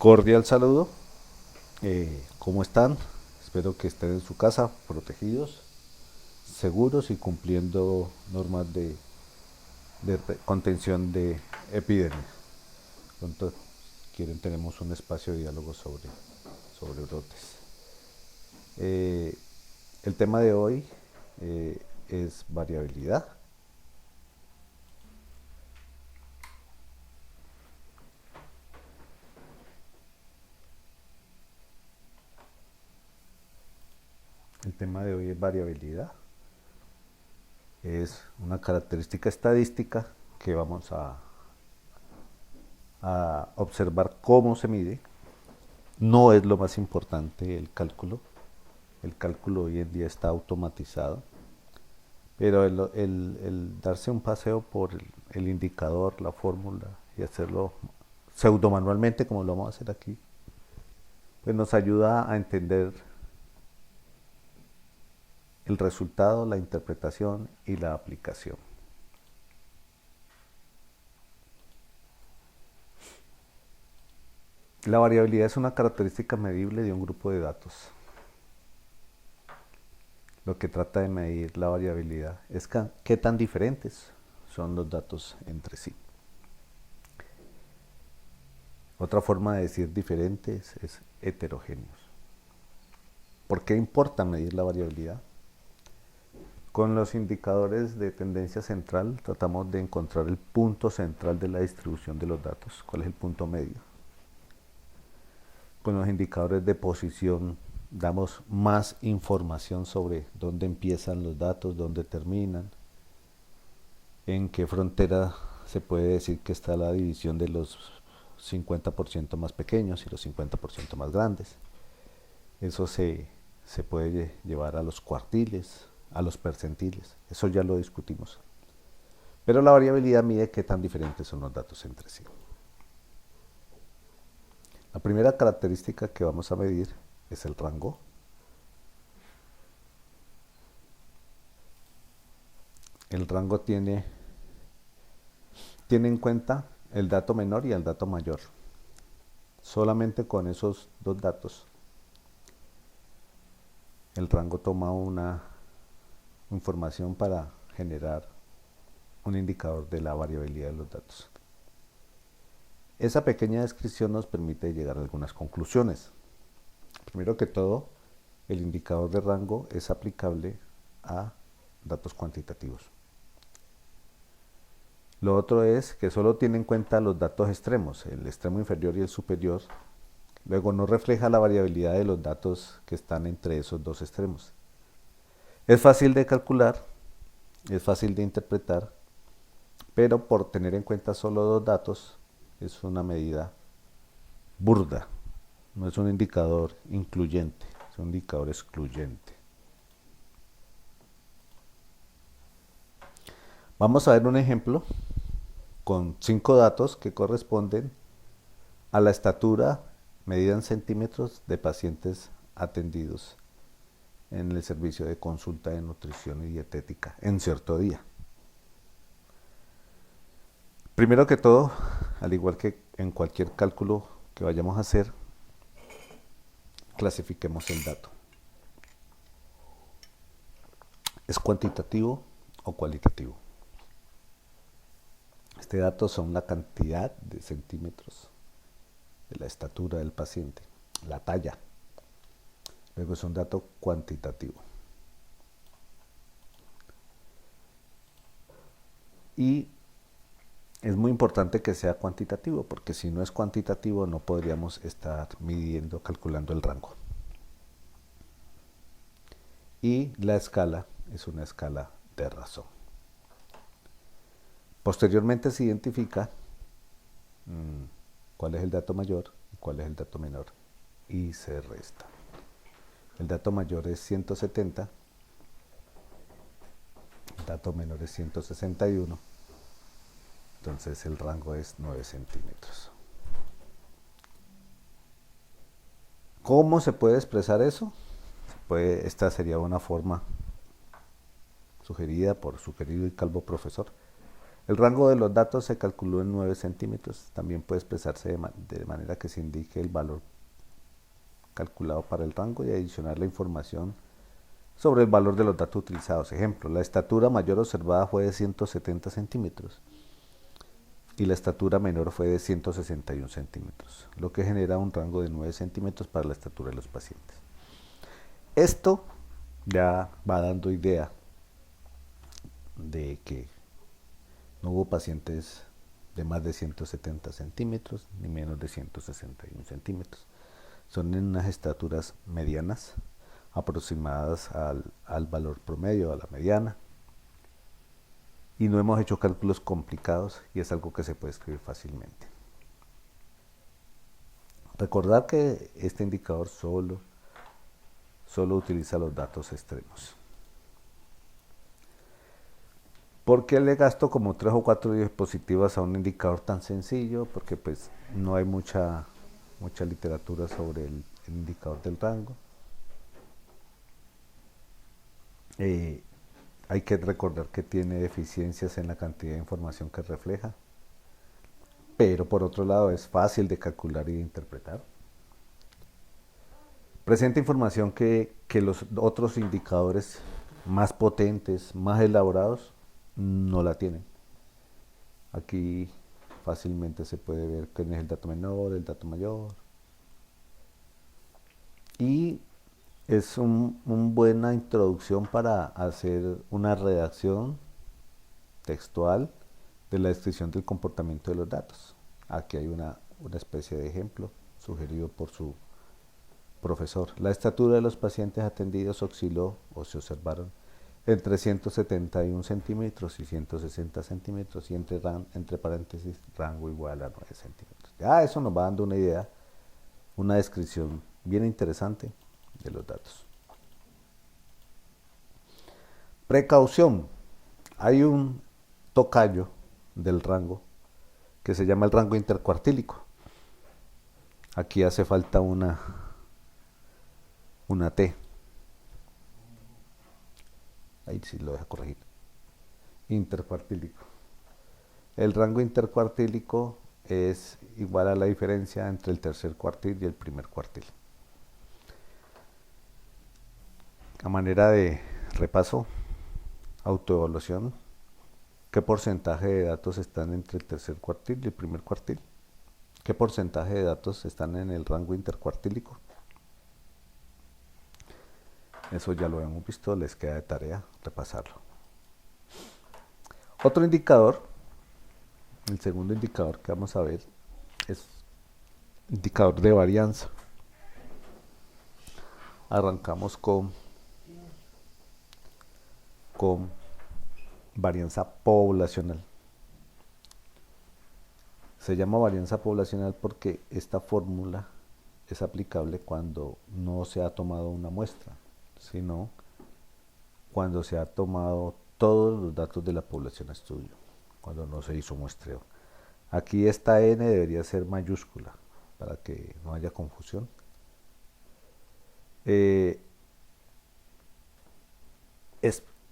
Cordial saludo. ¿Cómo están? Espero que estén en su casa protegidos, seguros y cumpliendo normas de contención de epidemia. Pronto tenemos un espacio de diálogo sobre brotes. Eh, el tema de hoy es variabilidad. El tema de hoy es variabilidad. Es una característica estadística que vamos a observar cómo se mide. No es lo más importante el cálculo. El cálculo hoy en día está automatizado, pero el darse un paseo por el indicador, la fórmula y hacerlo pseudo manualmente como lo vamos a hacer aquí, pues nos ayuda a entender el resultado, la interpretación y la aplicación. La variabilidad es una característica medible de un grupo de datos. Lo que trata de medir la variabilidad es qué tan diferentes son los datos entre sí. Otra forma de decir diferentes es heterogéneos. ¿Por qué importa medir la variabilidad? Con los indicadores de tendencia central tratamos de encontrar el punto central de la distribución de los datos. ¿Cuál es el punto medio? Con los indicadores de posición damos más información sobre dónde empiezan los datos, dónde terminan, en qué frontera se puede decir que está la división de los 50% más pequeños y los 50% más grandes. Eso se puede llevar a los cuartiles, a los percentiles. Eso ya lo discutimos. Pero la variabilidad mide qué tan diferentes son los datos entre sí. La primera característica que vamos a medir es el rango. El rango tiene en cuenta el dato menor y el dato mayor. Solamente con esos dos datos el rango toma una información para generar un indicador de la variabilidad de los datos. Esa pequeña descripción nos permite llegar a algunas conclusiones. Primero que todo, el indicador de rango es aplicable a datos cuantitativos. Lo otro es que solo tiene en cuenta los datos extremos, el extremo inferior y el superior. Luego no refleja la variabilidad de los datos que están entre esos dos extremos. Es fácil de calcular, es fácil de interpretar, pero por tener en cuenta solo dos datos es una medida burda. No es un indicador incluyente, es un indicador excluyente. Vamos a ver un ejemplo con 5 datos que corresponden a la estatura medida en centímetros de pacientes atendidos en el servicio de consulta de nutrición y dietética en cierto día. Primero que todo, al igual que en cualquier cálculo que vayamos a hacer, clasifiquemos el dato. ¿Es cuantitativo o cualitativo? Este dato son la cantidad de centímetros de la estatura del paciente, la talla. Luego es un dato cuantitativo. Y es muy importante que sea cuantitativo, porque si no es cuantitativo no podríamos estar midiendo, calculando el rango. Y la escala es una escala de razón. Posteriormente se identifica cuál es el dato mayor y cuál es el dato menor y se resta. El dato mayor es 170, el dato menor es 161, entonces el rango es 9 centímetros. ¿Cómo se puede expresar eso? Esta sería una forma sugerida por su querido y calvo profesor. El rango de los datos se calculó en 9 centímetros. También puede expresarse de manera que se indique el valor calculado para el rango y adicionar la información sobre el valor de los datos utilizados. Ejemplo, la estatura mayor observada fue de 170 centímetros y la estatura menor fue de 161 centímetros, lo que genera un rango de 9 centímetros para la estatura de los pacientes. Esto ya va dando idea de que no hubo pacientes de más de 170 centímetros ni menos de 161 centímetros. Son en unas estaturas medianas, aproximadas al valor promedio, a la mediana. Y no hemos hecho cálculos complicados y es algo que se puede escribir fácilmente. Recordar que este indicador solo utiliza los datos extremos. ¿Por qué le gasto como 3 o 4 diapositivas a un indicador tan sencillo? Porque pues no hay mucha literatura sobre el indicador del rango. Hay que recordar que tiene deficiencias en la cantidad de información que refleja, pero por otro lado es fácil de calcular y de interpretar. Presenta información que los otros indicadores más potentes, más elaborados, no la tienen. Aquí fácilmente se puede ver quién es el dato menor, el dato mayor. Y es una buena introducción para hacer una redacción textual de la descripción del comportamiento de los datos. Aquí hay una especie de ejemplo sugerido por su profesor. La estatura de los pacientes atendidos osciló o se observaron entre 171 centímetros y 160 centímetros y entre paréntesis rango igual a 9 centímetros. Ya eso nos va dando una idea, una descripción bien interesante de los datos. Precaución. Hay un tocayo del rango que se llama el rango intercuartílico. Aquí hace falta una T. Ahí sí lo deja corregir. Intercuartílico. El rango intercuartílico es igual a la diferencia entre el tercer cuartil y el primer cuartil. A manera de repaso, autoevaluación, ¿qué porcentaje de datos están entre el tercer cuartil y el primer cuartil? ¿Qué porcentaje de datos están en el rango intercuartílico? Eso ya lo hemos visto, les queda de tarea repasarlo. Otro indicador, el segundo indicador que vamos a ver, es indicador de varianza. Arrancamos con varianza poblacional. Se llama varianza poblacional porque esta fórmula es aplicable cuando no se ha tomado una muestra, sino cuando se ha tomado todos los datos de la población a estudio, cuando no se hizo muestreo. Aquí esta n debería ser mayúscula para que no haya confusión.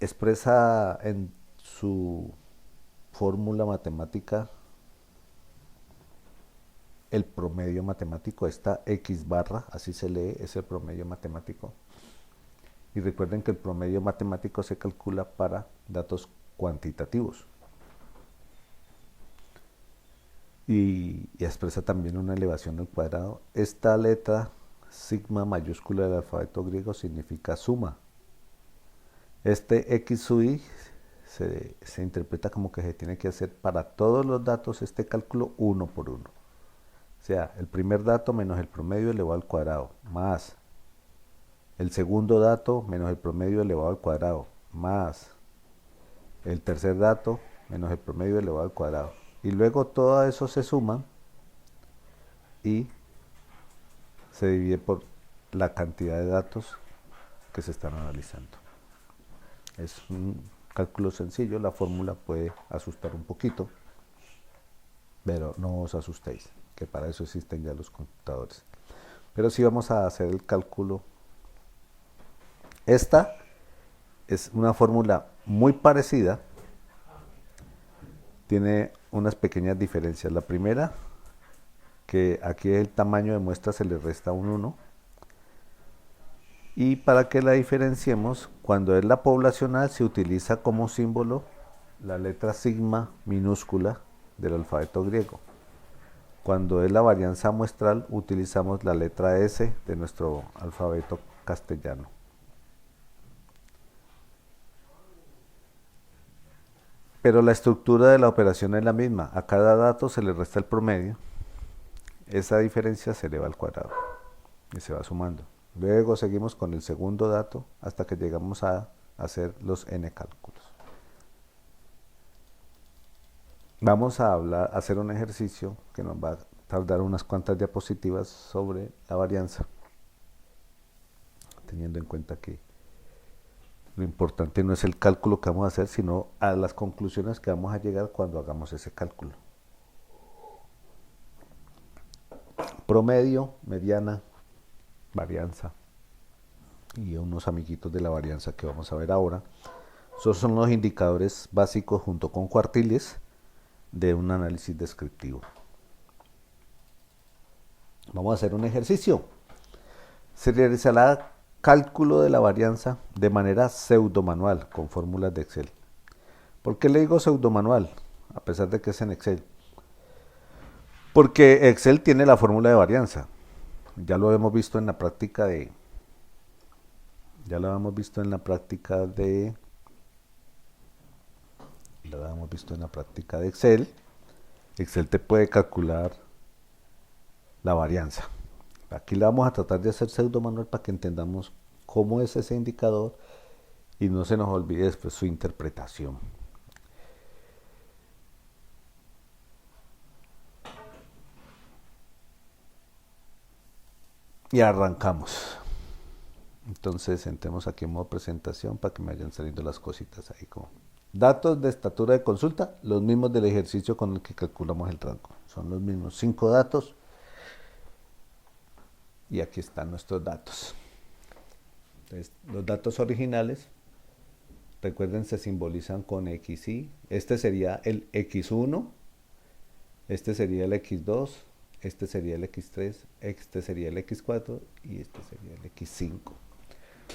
Expresa en su fórmula matemática el promedio matemático. Esta X barra, así se lee, es el promedio matemático. Y recuerden que el promedio matemático se calcula para datos cuantitativos. Y expresa también una elevación al cuadrado. Esta letra sigma mayúscula del alfabeto griego significa suma. Este X sub I se interpreta como que se tiene que hacer para todos los datos este cálculo uno por uno. O sea, el primer dato menos el promedio elevado al cuadrado, más el segundo dato menos el promedio elevado al cuadrado, más el tercer dato menos el promedio elevado al cuadrado. Y luego todo eso se suma y se divide por la cantidad de datos que se están analizando. Es un cálculo sencillo, la fórmula puede asustar un poquito, pero no os asustéis, que para eso existen ya los computadores. Pero sí vamos a hacer el cálculo. Esta es una fórmula muy parecida tiene unas pequeñas diferencias. La primera, que aquí el tamaño de muestra se le resta un 1. Y para que la diferenciemos, cuando es la poblacional se utiliza como símbolo la letra sigma minúscula del alfabeto griego. Cuando es la varianza muestral utilizamos la letra S de nuestro alfabeto castellano. Pero la estructura de la operación es la misma. A cada dato se le resta el promedio. Esa diferencia se eleva al cuadrado y se va sumando. Luego seguimos con el segundo dato hasta que llegamos a hacer los n cálculos. Vamos a hacer un ejercicio que nos va a tardar unas cuantas diapositivas sobre la varianza, teniendo en cuenta que lo importante no es el cálculo que vamos a hacer, sino a las conclusiones que vamos a llegar cuando hagamos ese cálculo. Promedio, mediana, varianza y unos amiguitos de la varianza que vamos a ver ahora. Esos son los indicadores básicos junto con cuartiles de un análisis descriptivo. Vamos a hacer un ejercicio. Se realizará cálculo de la varianza de manera pseudomanual con fórmulas de Excel. ¿Por qué le digo pseudomanual? A pesar de que es en Excel. Porque Excel tiene la fórmula de varianza. Ya lo hemos visto en la práctica de Excel. Excel te puede calcular la varianza. Aquí la vamos a tratar de hacer pseudo manual para que entendamos cómo es ese indicador y no se nos olvide después su interpretación. Y arrancamos. Entonces entremos aquí en modo presentación para que me vayan saliendo las cositas ahí como datos de estatura de consulta, los mismos del ejercicio con el que calculamos el rango. Son los mismos 5 datos. Y aquí están nuestros datos. Entonces, los datos originales, recuerden, se simbolizan con XY. Este sería el X1, este sería el X2, este sería el X3, este sería el X4 y este sería el X5.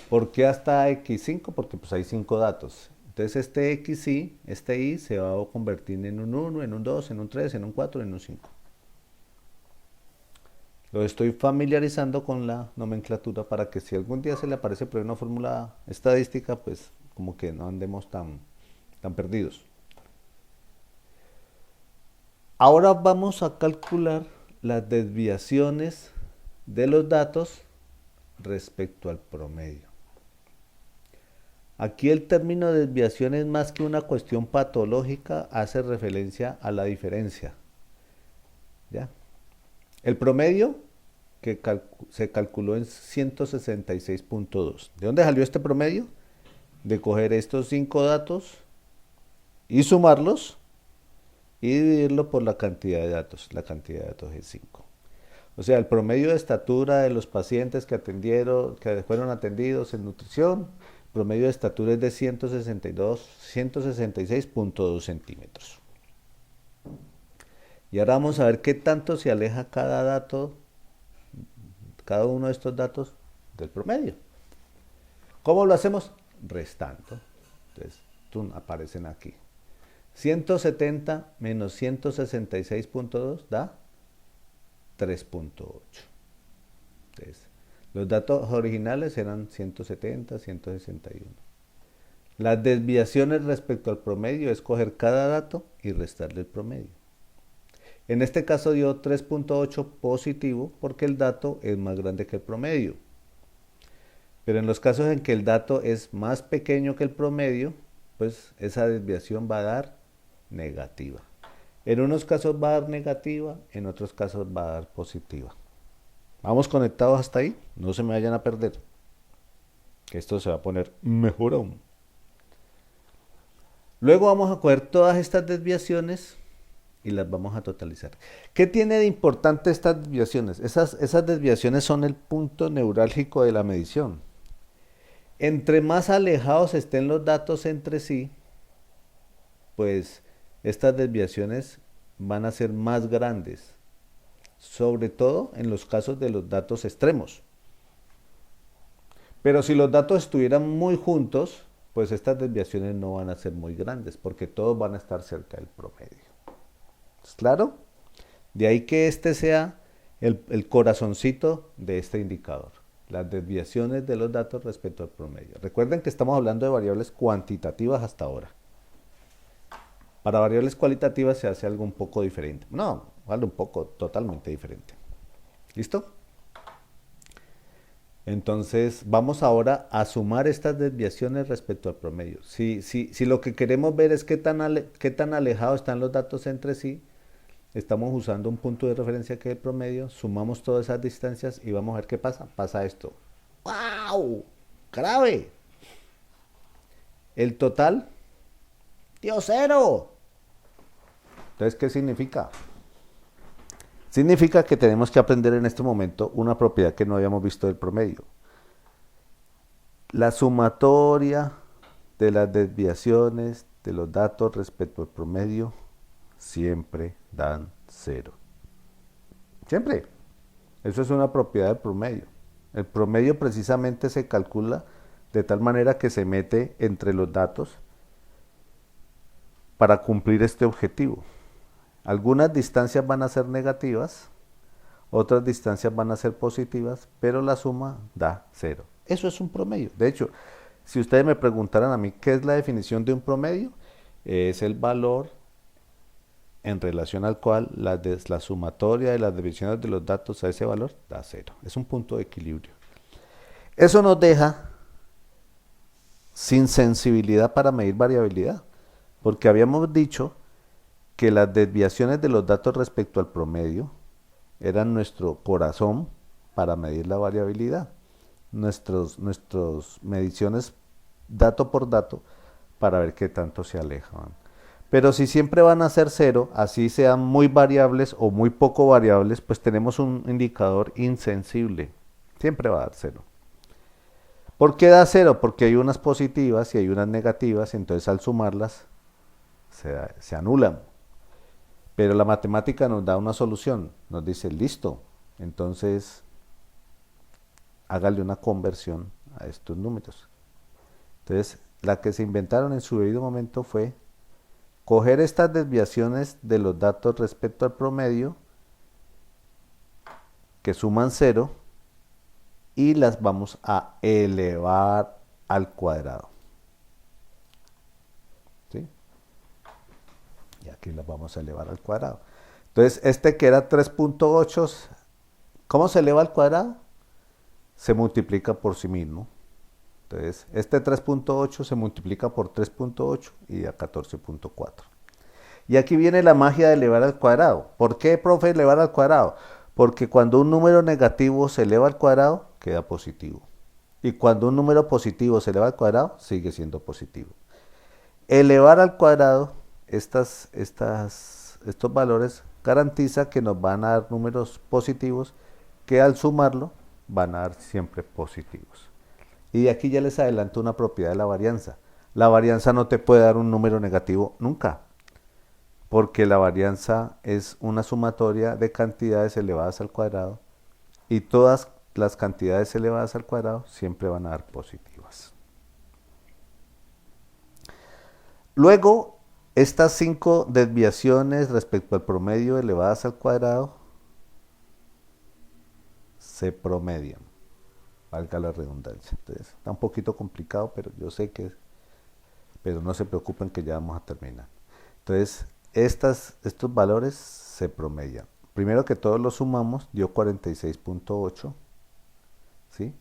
¿Por qué hasta X5? Porque pues hay 5 datos. Entonces este XY, este Y se va a convertir en un 1, en un 2, en un 3, en un 4, en un 5. Lo estoy familiarizando con la nomenclatura para que si algún día se le aparece por una fórmula estadística, pues como que no andemos tan perdidos. Ahora vamos a calcular las desviaciones de los datos respecto al promedio. Aquí el término desviación es más que una cuestión patológica, hace referencia a la diferencia. ¿Ya? El promedio que se calculó en 166.2. ¿De dónde salió este promedio? De coger estos 5 datos y sumarlos y dividirlo por la cantidad de datos. La cantidad de datos es 5. O sea, el promedio de estatura de los pacientes que fueron atendidos en nutrición, el promedio de estatura es de 166.2 centímetros. Y ahora vamos a ver qué tanto se aleja cada uno de estos datos del promedio. ¿Cómo lo hacemos? Restando. Entonces, aparecen aquí. 170 menos 166.2 da 3.8. Entonces, los datos originales eran 170, 161. Las desviaciones respecto al promedio es coger cada dato y restarle el promedio. En este caso dio 3.8 positivo porque el dato es más grande que el promedio. Pero en los casos en que el dato es más pequeño que el promedio, pues esa desviación va a dar negativa. En unos casos va a dar negativa, en otros casos va a dar positiva. ¿Vamos conectados hasta ahí? No se me vayan a perder, que esto se va a poner mejor aún. Luego vamos a coger todas estas desviaciones y las vamos a totalizar. ¿Qué tiene de importante estas desviaciones? Esas desviaciones son el punto neurálgico de la medición. Entre más alejados estén los datos entre sí, pues estas desviaciones van a ser más grandes, sobre todo en los casos de los datos extremos. Pero si los datos estuvieran muy juntos, pues estas desviaciones no van a ser muy grandes, porque todos van a estar cerca del promedio. ¿Es claro? De ahí que este sea el corazoncito de este indicador, las desviaciones de los datos respecto al promedio. Recuerden que estamos hablando de variables cuantitativas hasta ahora. Para variables cualitativas se hace algo un poco diferente. No, algo un poco totalmente diferente. ¿Listo? Entonces vamos ahora a sumar estas desviaciones respecto al promedio. Si lo que queremos ver es qué tan alejados están los datos entre sí, estamos usando un punto de referencia que es el promedio, sumamos todas esas distancias y vamos a ver qué pasa. Pasa esto. ¡Wow! ¡Grave! El total dio cero. Entonces, ¿qué significa? Significa que tenemos que aprender en este momento una propiedad que no habíamos visto del promedio. La sumatoria de las desviaciones de los datos respecto al promedio siempre dan cero. Siempre. Eso es una propiedad del promedio. El promedio precisamente se calcula de tal manera que se mete entre los datos para cumplir este objetivo. Algunas distancias van a ser negativas, otras distancias van a ser positivas, pero la suma da cero. Eso es un promedio. De hecho, si ustedes me preguntaran a mí qué es la definición de un promedio, es el valor en relación al cual la sumatoria de las divisiones de los datos a ese valor da cero. Es un punto de equilibrio. Eso nos deja sin sensibilidad para medir variabilidad, porque habíamos dicho que las desviaciones de los datos respecto al promedio eran nuestro corazón para medir la variabilidad, nuestras mediciones dato por dato para ver qué tanto se alejan. Pero si siempre van a ser cero, así sean muy variables o muy poco variables, pues tenemos un indicador insensible. Siempre va a dar cero. ¿Por qué da cero? Porque hay unas positivas y hay unas negativas, entonces al sumarlas se anulan. Pero la matemática nos da una solución, nos dice, listo, entonces hágale una conversión a estos números. Entonces, la que se inventaron en su debido momento fue coger estas desviaciones de los datos respecto al promedio, que suman cero, y las vamos a elevar al cuadrado. ¿Sí? Y aquí las vamos a elevar al cuadrado. Entonces, este que era 3.8, ¿cómo se eleva al cuadrado? Se multiplica por sí mismo. Entonces, este 3.8 se multiplica por 3.8 y da 14.4. Y aquí viene la magia de elevar al cuadrado. ¿Por qué, profe, elevar al cuadrado? Porque cuando un número negativo se eleva al cuadrado, queda positivo. Y cuando un número positivo se eleva al cuadrado, sigue siendo positivo. Elevar al cuadrado estos valores garantiza que nos van a dar números positivos que al sumarlo van a dar siempre positivos. Y de aquí ya les adelanto una propiedad de la varianza. La varianza no te puede dar un número negativo nunca, porque la varianza es una sumatoria de cantidades elevadas al cuadrado y todas las cantidades elevadas al cuadrado siempre van a dar positivas. Luego, estas 5 desviaciones respecto al promedio elevadas al cuadrado se promedian, valga la redundancia. Entonces, está un poquito complicado, pero yo sé que, pero no se preocupen que ya vamos a terminar. Entonces, estos valores se promedian. Primero que todo los sumamos, dio 46.8, ¿sí?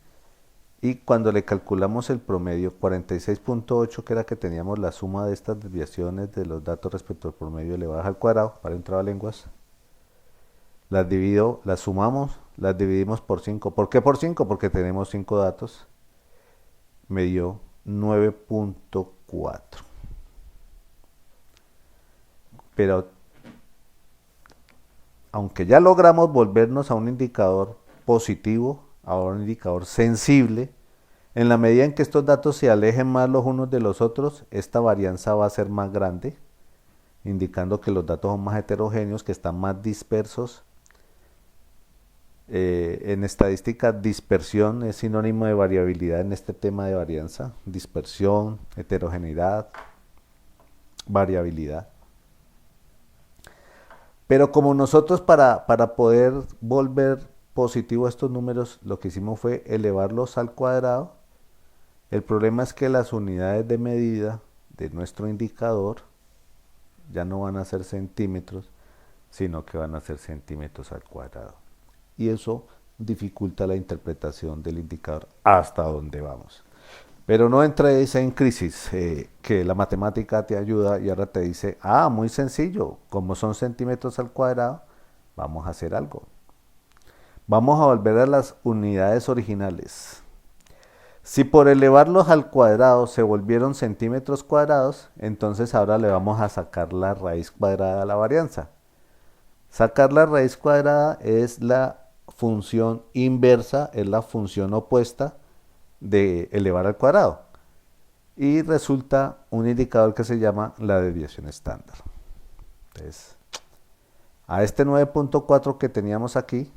Y cuando le calculamos el promedio, 46.8, que era que teníamos la suma de estas desviaciones de los datos respecto al promedio elevadas al cuadrado, para un trabalenguas, las sumamos, las dividimos por 5. ¿Por qué por 5? Porque tenemos 5 datos. Me dio 9.4. Pero, aunque ya logramos volvernos a un indicador positivo, a un indicador sensible, en la medida en que estos datos se alejen más los unos de los otros, esta varianza va a ser más grande. indicando que los datos son más heterogéneos, que están más dispersos. En estadística, dispersión es sinónimo de variabilidad en este tema de varianza. Dispersión, heterogeneidad, variabilidad. Pero como nosotros para poder volver positivo estos números, lo que hicimos fue elevarlos al cuadrado. El problema es que las unidades de medida de nuestro indicador ya no van a ser centímetros, sino que van a ser centímetros al cuadrado. Y eso dificulta la interpretación del indicador hasta dónde vamos. Pero no entres en crisis, que la matemática te ayuda y ahora te dice, muy sencillo, como son centímetros al cuadrado, vamos a hacer algo. Vamos a volver a las unidades originales. Si por elevarlos al cuadrado se volvieron centímetros cuadrados, entonces ahora le vamos a sacar la raíz cuadrada a la varianza. Sacar la raíz cuadrada es la función inversa, es la función opuesta de elevar al cuadrado. Y resulta un indicador que se llama la desviación estándar. Entonces, a este 9.4 que teníamos aquí,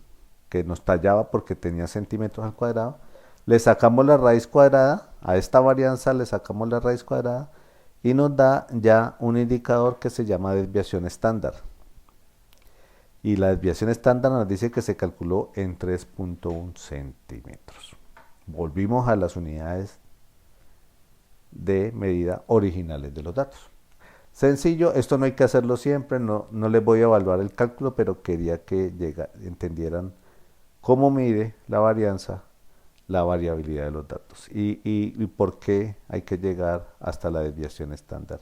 que nos tallaba porque tenía centímetros al cuadrado, le sacamos la raíz cuadrada, a esta varianza le sacamos la raíz cuadrada y nos da ya un indicador que se llama desviación estándar. Y la desviación estándar nos dice que se calculó en 3.1 centímetros. Volvimos a las unidades de medida originales de los datos. Sencillo, esto no hay que hacerlo siempre, no les voy a evaluar el cálculo, pero quería que entendieran cómo mide la varianza, la variabilidad de los datos y por qué hay que llegar hasta la desviación estándar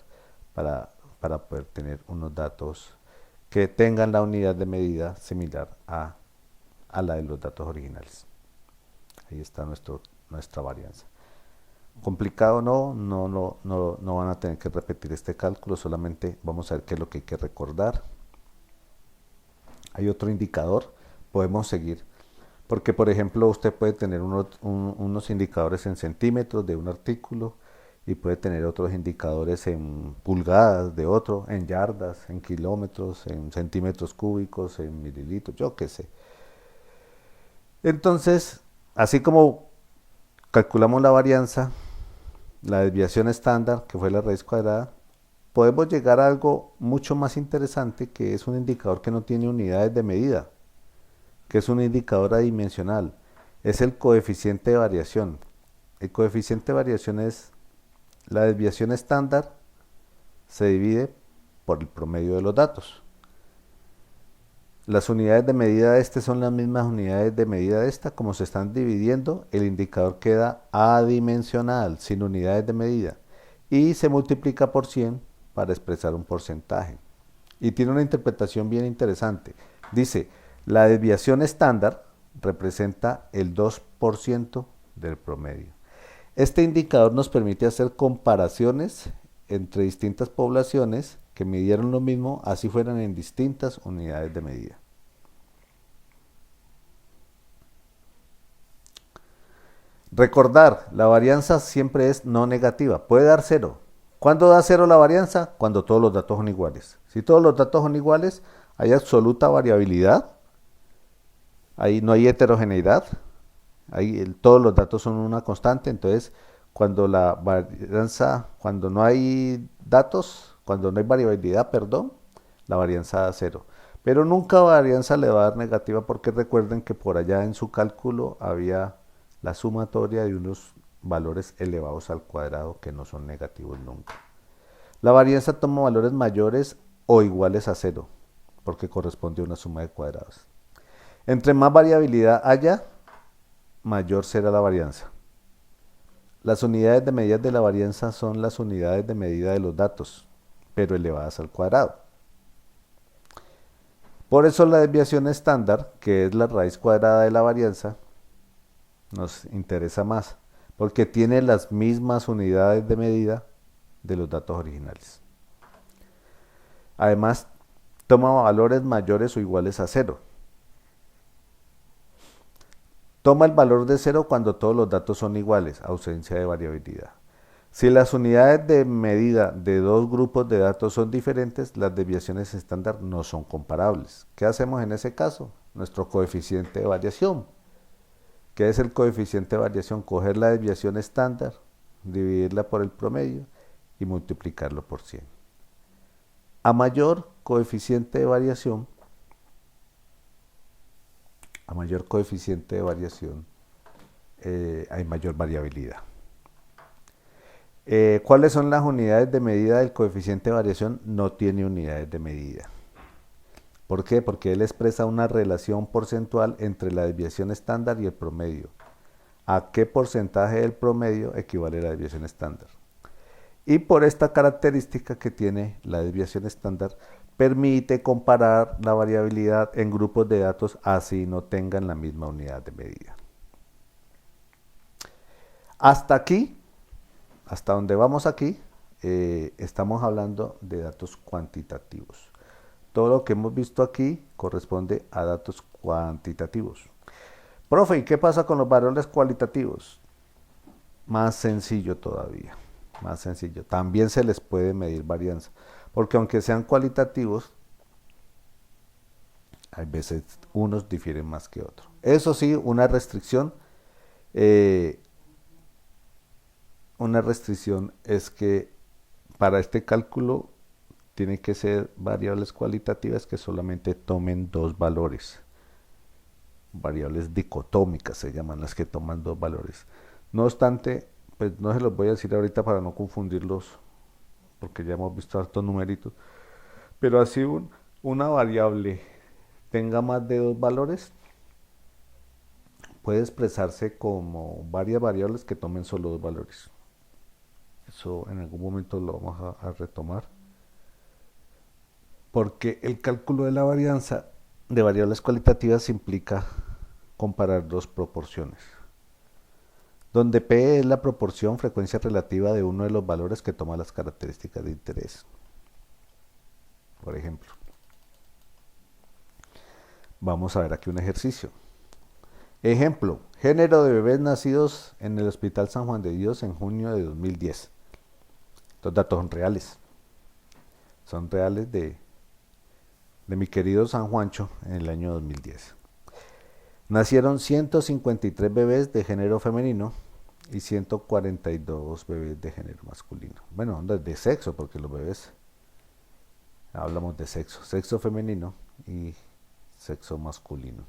para poder tener unos datos que tengan la unidad de medida similar a la de los datos originales. Ahí está nuestra varianza. Complicado no van a tener que repetir este cálculo, solamente vamos a ver qué es lo que hay que recordar. Hay otro indicador, podemos seguir, porque por ejemplo usted puede tener unos indicadores en centímetros de un artículo y puede tener otros indicadores en pulgadas de otro, en yardas, en kilómetros, en centímetros cúbicos, en mililitros, yo qué sé. Entonces, así como calculamos la varianza, la desviación estándar, que fue la raíz cuadrada, podemos llegar a algo mucho más interesante, que es un indicador que no tiene unidades de medida, que es un indicador adimensional. Es el coeficiente de variación. El coeficiente de variación es la desviación estándar se divide por el promedio de los datos. Las unidades de medida de este son las mismas unidades de medida de esta. Como se están dividiendo, el indicador queda adimensional, sin unidades de medida. Y se multiplica por 100 para expresar un porcentaje. Y tiene una interpretación bien interesante. Dice, la desviación estándar representa el 2% del promedio. Este indicador nos permite hacer comparaciones entre distintas poblaciones que midieron lo mismo, así fueran en distintas unidades de medida. Recordar, la varianza siempre es no negativa, puede dar cero. ¿Cuándo da cero la varianza? Cuando todos los datos son iguales. Si todos los datos son iguales, hay absoluta variabilidad, ahí no hay heterogeneidad, todos los datos son una constante. Entonces cuando la varianza, cuando no hay datos, cuando no hay variabilidad, perdón, la varianza da cero. Pero nunca varianza le va a dar negativa, porque recuerden que por allá en su cálculo había la sumatoria de unos valores elevados al cuadrado que no son negativos nunca. La varianza toma valores mayores o iguales a cero, porque corresponde a una suma de cuadrados. Entre más variabilidad haya, mayor será la varianza. Las unidades de medida de la varianza son las unidades de medida de los datos, pero elevadas al cuadrado. Por eso la desviación estándar, que es la raíz cuadrada de la varianza, nos interesa más, porque tiene las mismas unidades de medida de los datos originales. Además, toma valores mayores o iguales a cero. Toma el valor de cero cuando todos los datos son iguales, ausencia de variabilidad. Si las unidades de medida de dos grupos de datos son diferentes, las desviaciones estándar no son comparables. ¿Qué hacemos en ese caso? Nuestro coeficiente de variación. ¿Qué es el coeficiente de variación? Coger la desviación estándar, dividirla por el promedio y multiplicarlo por 100. A mayor coeficiente de variación, hay mayor variabilidad. ¿Cuáles son las unidades de medida del coeficiente de variación? No tiene unidades de medida. ¿Por qué? Porque él expresa una relación porcentual entre la desviación estándar y el promedio. ¿A qué porcentaje del promedio equivale la desviación estándar? Y por esta característica que tiene la desviación estándar, permite comparar la variabilidad en grupos de datos así no tengan la misma unidad de medida. Hasta aquí, hasta donde vamos aquí, estamos hablando de datos cuantitativos. Todo lo que hemos visto aquí corresponde a datos cuantitativos. Profe, ¿y qué pasa con los valores cualitativos? Más sencillo todavía, más sencillo. También se les puede medir varianza, porque aunque sean cualitativos, hay veces unos difieren más que otros. Eso sí, una restricción es que para este cálculo tienen que ser variables cualitativas que solamente tomen dos valores. Variables dicotómicas se llaman las que toman dos valores. No obstante, pues no se los voy a decir ahorita para no confundirlos, porque ya hemos visto hartos numeritos, pero así una variable tenga más de dos valores, puede expresarse como varias variables que tomen solo dos valores. Eso en algún momento lo vamos a retomar, porque el cálculo de la varianza de variables cualitativas implica comparar dos proporciones, donde P es la proporción frecuencia relativa de uno de los valores que toma las características de interés. Por ejemplo, vamos a ver aquí un ejercicio. Ejemplo, género de bebés nacidos en el Hospital San Juan de Dios en junio de 2010. Los datos son reales de mi querido San Juancho en el año 2010. Nacieron 153 bebés de género femenino y 142 bebés de género masculino. Bueno, de sexo, porque los bebés, hablamos de sexo femenino y sexo masculino.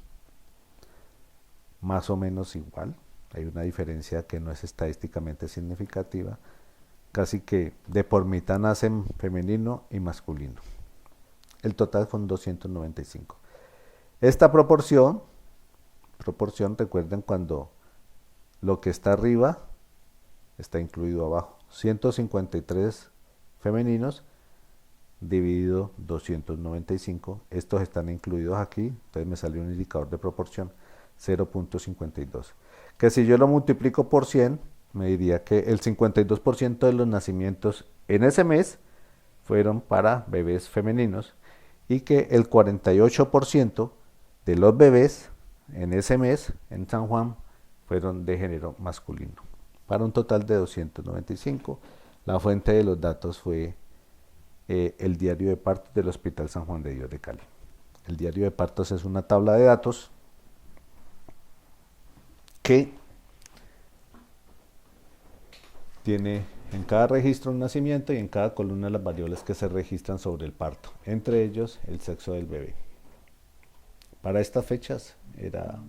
Más o menos igual, hay una diferencia que no es estadísticamente significativa, casi que de por mitad nacen femenino y masculino. El total son 295. Esta proporción, recuerden cuando lo que está arriba está incluido abajo. 153 femeninos dividido 295. Estos están incluidos aquí, entonces me salió un indicador de proporción 0.52. Que si yo lo multiplico por 100, me diría que el 52% de los nacimientos en ese mes fueron para bebés femeninos y que el 48% de los bebés en ese mes en San Juan fueron de género masculino, para un total de 295. La fuente de los datos fue el diario de partos del Hospital San Juan de Dios de Cali. El diario de partos es una tabla de datos que tiene en cada registro un nacimiento y en cada columna las variables que se registran sobre el parto, entre ellos el sexo del bebé. Para estas fechas era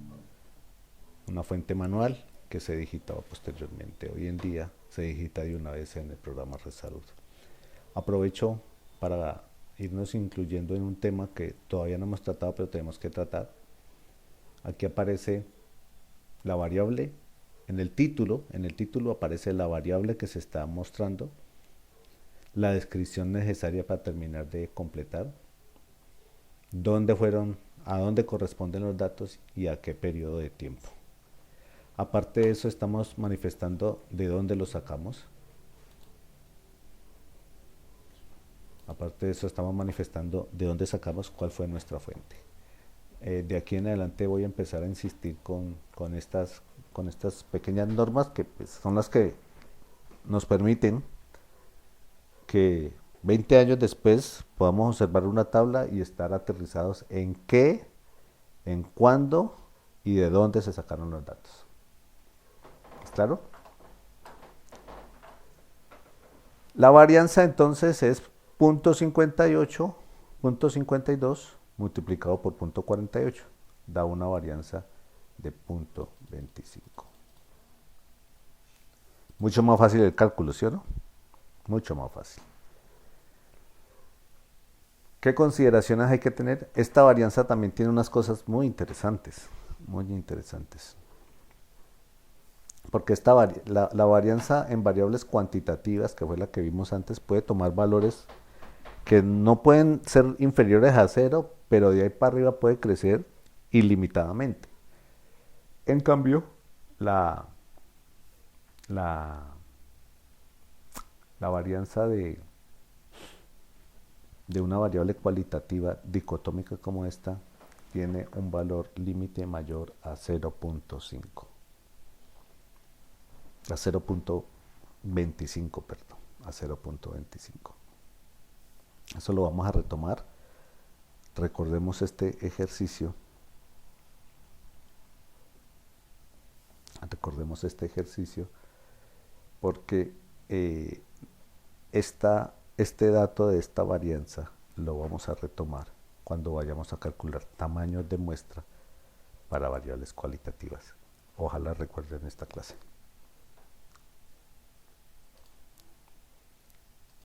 una fuente manual que se digitaba posteriormente. Hoy en día se digita de una vez en el programa Red Salud. Aprovecho para irnos incluyendo en un tema que todavía no hemos tratado, pero tenemos que tratar. Aquí aparece la variable. En el título aparece la variable que se está mostrando, la descripción necesaria para terminar de completar, a dónde corresponden los datos y a qué periodo de tiempo. Aparte de eso, estamos manifestando de dónde los sacamos. Aparte de eso, estamos manifestando de dónde sacamos, cuál fue nuestra fuente. De aquí en adelante voy a empezar a insistir con estas pequeñas normas que pues, son las que nos permiten que 20 años después podamos observar una tabla y estar aterrizados en qué, en cuándo y de dónde se sacaron los datos. ¿Es claro? La varianza entonces es 0.58, 0.52 multiplicado por 0.48. Da una varianza de 0.25. Mucho más fácil el cálculo, ¿sí o no? Mucho más fácil. ¿Qué consideraciones hay que tener? Esta varianza también tiene unas cosas muy interesantes, muy interesantes. Porque la varianza en variables cuantitativas, que fue la que vimos antes, puede tomar valores que no pueden ser inferiores a cero, pero de ahí para arriba puede crecer ilimitadamente. En cambio, la varianza de una variable cualitativa dicotómica como esta tiene un valor límite mayor a 0.5. A 0.25, perdón, a 0.25. Eso lo vamos a retomar. Recordemos este ejercicio. Recordemos este ejercicio porque este dato de esta varianza lo vamos a retomar cuando vayamos a calcular tamaños de muestra para variables cualitativas. Ojalá recuerden esta clase.